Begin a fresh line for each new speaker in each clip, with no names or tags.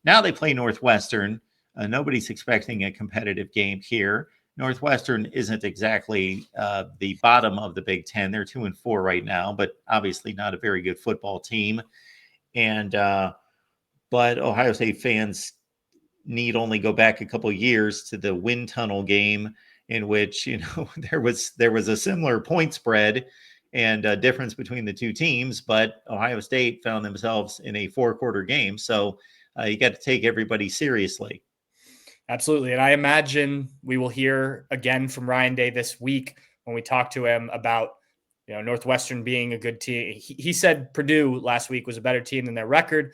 Now they play Northwestern. Nobody's expecting a competitive game here. Northwestern isn't exactly the bottom of the Big Ten. They're 2-4 right now, but obviously not a very good football team. And but Ohio State fans need only go back a couple years to the wind tunnel game in which there was a similar point spread and a difference between the two teams, but Ohio State found themselves in a 4-quarter game. So you got to take everybody seriously.
Absolutely. And I imagine we will hear again from Ryan Day this week when we talk to him about Northwestern being a good team. He said Purdue last week was a better team than their record.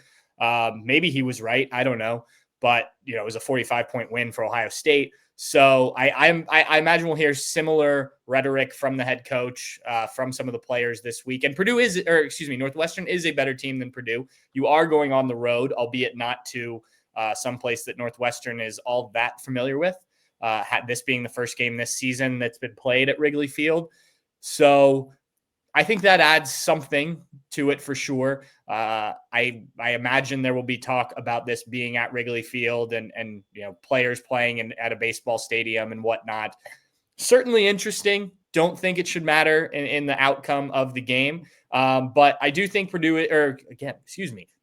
Maybe he was right. I don't know. But, it was a 45-point win for Ohio State. So I imagine we'll hear similar rhetoric from the head coach, from some of the players this week. And Northwestern is a better team than Purdue. You are going on the road, albeit not to someplace that Northwestern is all that familiar with, this being the first game this season that's been played at Wrigley Field. So I think that adds something to it for sure. I imagine there will be talk about this being at Wrigley Field and players playing at a baseball stadium and whatnot. Certainly interesting. Don't think it should matter in the outcome of the game. But I do think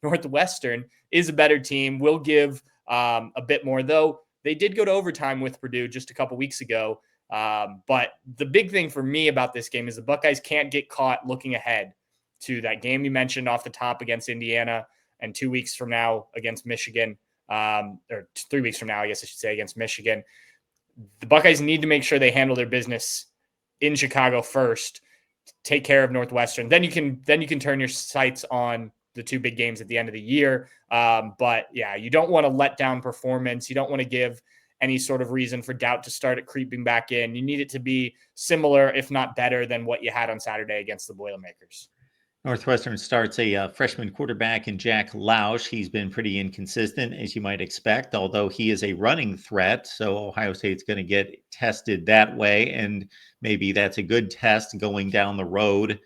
Northwestern is a better team. Will give a bit more, though. They did go to overtime with Purdue just a couple weeks ago. But the big thing for me about this game is the Buckeyes can't get caught looking ahead to that game you mentioned off the top against Indiana and 2 weeks from now against Michigan, or 3 weeks from now, I guess I should say, against Michigan. The Buckeyes need to make sure they handle their business in Chicago first, take care of Northwestern. Then you can turn your sights on the two big games at the end of the year. But yeah, you don't want to let down performance. You don't want to give any sort of reason for doubt to start it creeping back in. You need it to be similar, if not better, than what you had on Saturday against the Boilermakers.
Northwestern starts a freshman quarterback in Jack Lausch. He's been pretty inconsistent, as you might expect, although he is a running threat. So Ohio State's going to get tested that way. And maybe that's a good test going down the road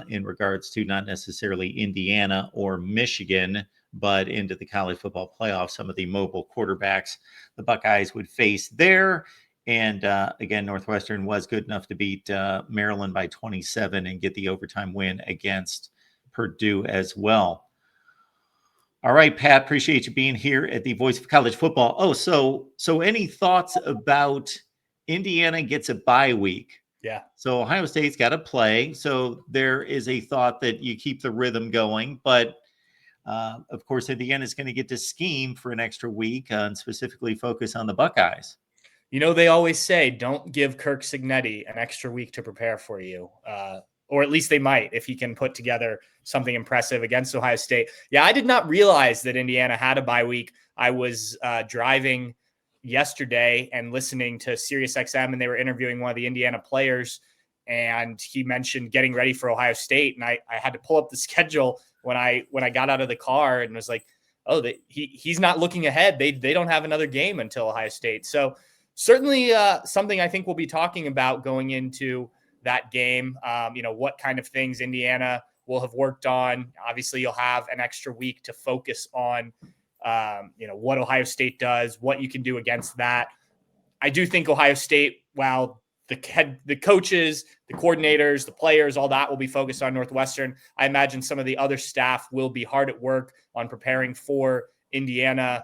in regards to not necessarily Indiana or Michigan, but into the college football playoff, some of the mobile quarterbacks the Buckeyes would face there. And again, Northwestern was good enough to beat Maryland by 27 and get the overtime win against Purdue as well. All right, Pat, appreciate you being here at the Voice of College Football. Oh, so any thoughts about Indiana gets a bye week?
Yeah.
So Ohio State's got to play. So there is a thought that you keep the rhythm going, but of course, Indiana is going to get to scheme for an extra week and specifically focus on the Buckeyes.
They always say, don't give Kirk Cignetti an extra week to prepare for you. Or at least they might if he can put together something impressive against Ohio State. Yeah, I did not realize that Indiana had a bye week. I was driving yesterday and listening to SiriusXM, and they were interviewing one of the Indiana players, and he mentioned getting ready for Ohio State. And I had to pull up the schedule when I got out of the car and was like, oh, he's not looking ahead. They don't have another game until Ohio State. So certainly something I think we'll be talking about going into that game. What kind of things Indiana will have worked on. Obviously, you'll have an extra week to focus on, what Ohio State does, what you can do against that. I do think Ohio State, while the coaches, the coordinators, the players, all that will be focused on Northwestern, I imagine some of the other staff will be hard at work on preparing for Indiana.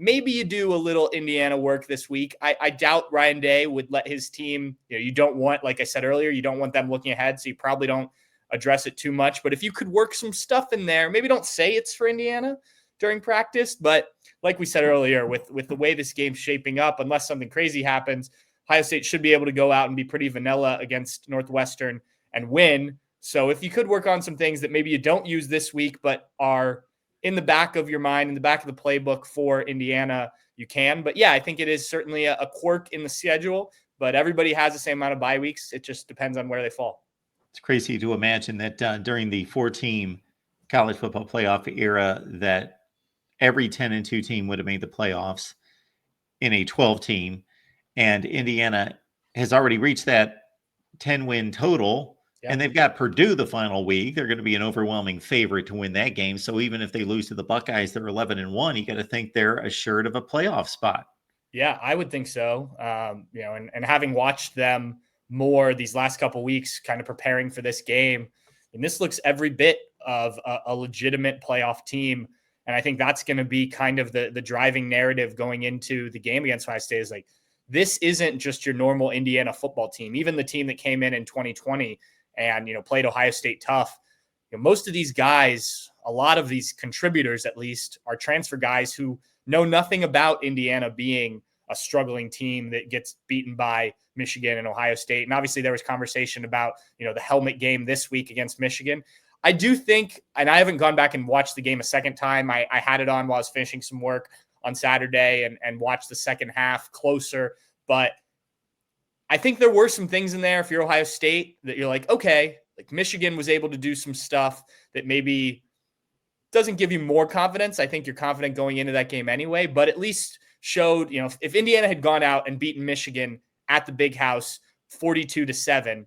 Maybe you do a little Indiana work this week. I doubt Ryan Day would let his team, you don't want, like I said earlier, you don't want them looking ahead, so you probably don't address it too much. But if you could work some stuff in there, maybe don't say it's for Indiana during practice. But like we said earlier, with the way this game's shaping up, unless something crazy happens, Ohio State should be able to go out and be pretty vanilla against Northwestern and win. So if you could work on some things that maybe you don't use this week, but are in the back of your mind, in the back of the playbook for Indiana, you can. But yeah, I think it is certainly a quirk in the schedule, but everybody has the same amount of bye weeks. It just depends on where they fall.
It's crazy to imagine that during the 4-team college football playoff era that every 10-2 team would have made the playoffs in a 12-team, and Indiana has already reached that 10-win total
Yeah.
And they've got Purdue the final week. They're going to be an overwhelming favorite to win that game. So even if they lose to the Buckeyes, they're 11-1. You got to think they're assured of a playoff spot.
Yeah, I would think so. And having watched them more these last couple weeks, kind of preparing for this game, and this looks every bit of a legitimate playoff team. And I think that's going to be kind of the driving narrative going into the game against Ohio State is like, this isn't just your normal Indiana football team. Even the team that came in 2020 and, played Ohio State tough. Most of these guys, a lot of these contributors at least, are transfer guys who know nothing about Indiana being a struggling team that gets beaten by Michigan and Ohio State. And obviously there was conversation about, the helmet game this week against Michigan. I do think, and I haven't gone back and watched the game a second time. I had it on while I was finishing some work on Saturday and watched the second half closer. But I think there were some things in there, if you're Ohio State, that you're like, okay, like Michigan was able to do some stuff that maybe doesn't give you more confidence. I think you're confident going into that game anyway, but at least showed, if Indiana had gone out and beaten Michigan at the Big House 42-7,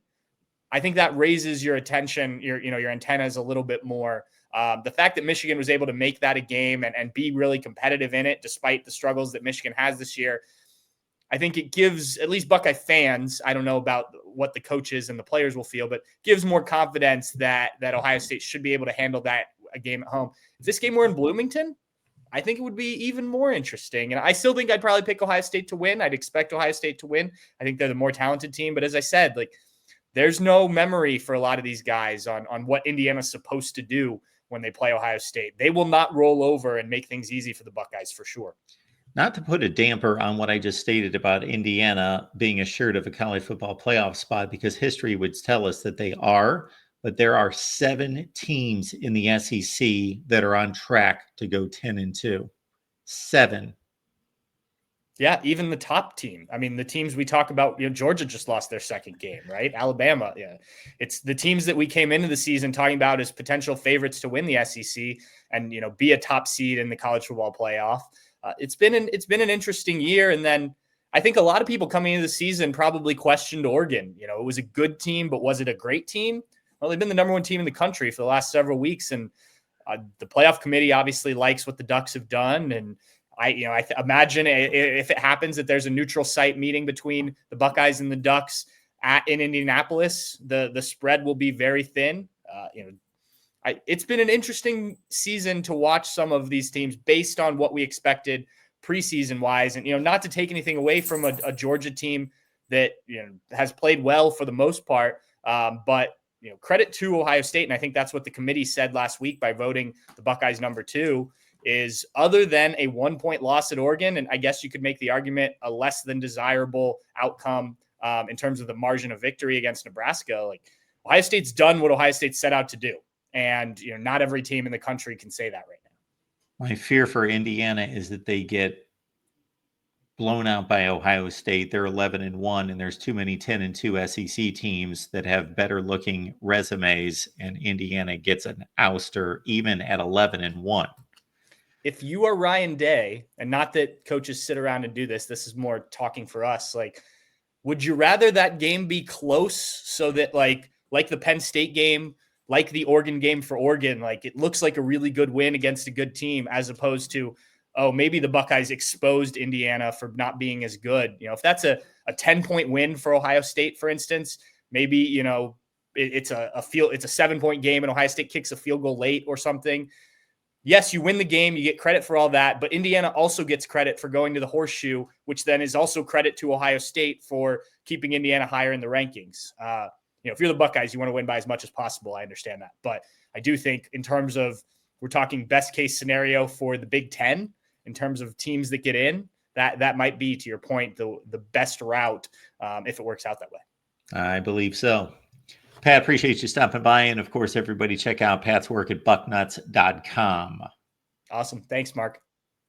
I think that raises your attention, your antennas a little bit more. The fact that Michigan was able to make that a game and be really competitive in it, despite the struggles that Michigan has this year, I think it gives at least Buckeye fans, I don't know about what the coaches and the players will feel, but gives more confidence that Ohio State should be able to handle that a game at home. If this game were in Bloomington, I think it would be even more interesting. And I still think I'd probably pick Ohio State to win. I'd expect Ohio State to win. I think they're the more talented team. But as I said, like there's no memory for a lot of these guys on what Indiana's supposed to do when they play Ohio State. They will not roll over and make things easy for the Buckeyes for sure.
Not to put a damper on what I just stated about Indiana being assured of a college football playoff spot, because history would tell us that they are, but there are 7 teams in the SEC that are on track to go 10-2. 7.
Yeah, even the top team. I mean, the teams we talk about, Georgia just lost their second game, right? Alabama, yeah. It's the teams that we came into the season talking about as potential favorites to win the SEC and, be a top seed in the college football playoff. It's been an interesting year. And then I think a lot of people coming into the season probably questioned Oregon. It was a good team, but was it a great team? Well, they've been the number one team in the country for the last several weeks. And the playoff committee obviously likes what the Ducks have done. And I imagine if it happens that there's a neutral site meeting between the Buckeyes and the Ducks in Indianapolis, the spread will be very thin. It's been an interesting season to watch some of these teams based on what we expected preseason wise. And, not to take anything away from a Georgia team that, has played well for the most part. But, credit to Ohio State. And I think that's what the committee said last week by voting the Buckeyes number 2 is other than a 1-point loss at Oregon. And I guess you could make the argument a less than desirable outcome in terms of the margin of victory against Nebraska. Like Ohio State's done what Ohio State set out to do. And, not every team in the country can say that right now.
My fear for Indiana is that they get blown out by Ohio State. They're 11-1, and there's too many 10-2 SEC teams that have better looking resumes, and Indiana gets an ouster even at 11-1.
If you are Ryan Day, and not that coaches sit around and do this, this is more talking for us. Like, would you rather that game be close so that like the Penn State game, like the Oregon game for Oregon, like it looks like a really good win against a good team, as opposed to, oh, maybe the Buckeyes exposed Indiana for not being as good. If that's a 10-point win for Ohio State, for instance, maybe, it's a 7-point game and Ohio State kicks a field goal late or something. Yes, you win the game, you get credit for all that, but Indiana also gets credit for going to the horseshoe, which then is also credit to Ohio State for keeping Indiana higher in the rankings. If you're the Buckeyes, you want to win by as much as possible. I understand that. But I do think in terms of, we're talking best case scenario for the Big Ten, in terms of teams that get in, that might be, to your point, the best route if it works out that way.
I believe so. Pat, appreciate you stopping by. And of course, everybody check out Pat's work at bucknuts.com.
Awesome. Thanks, Mark.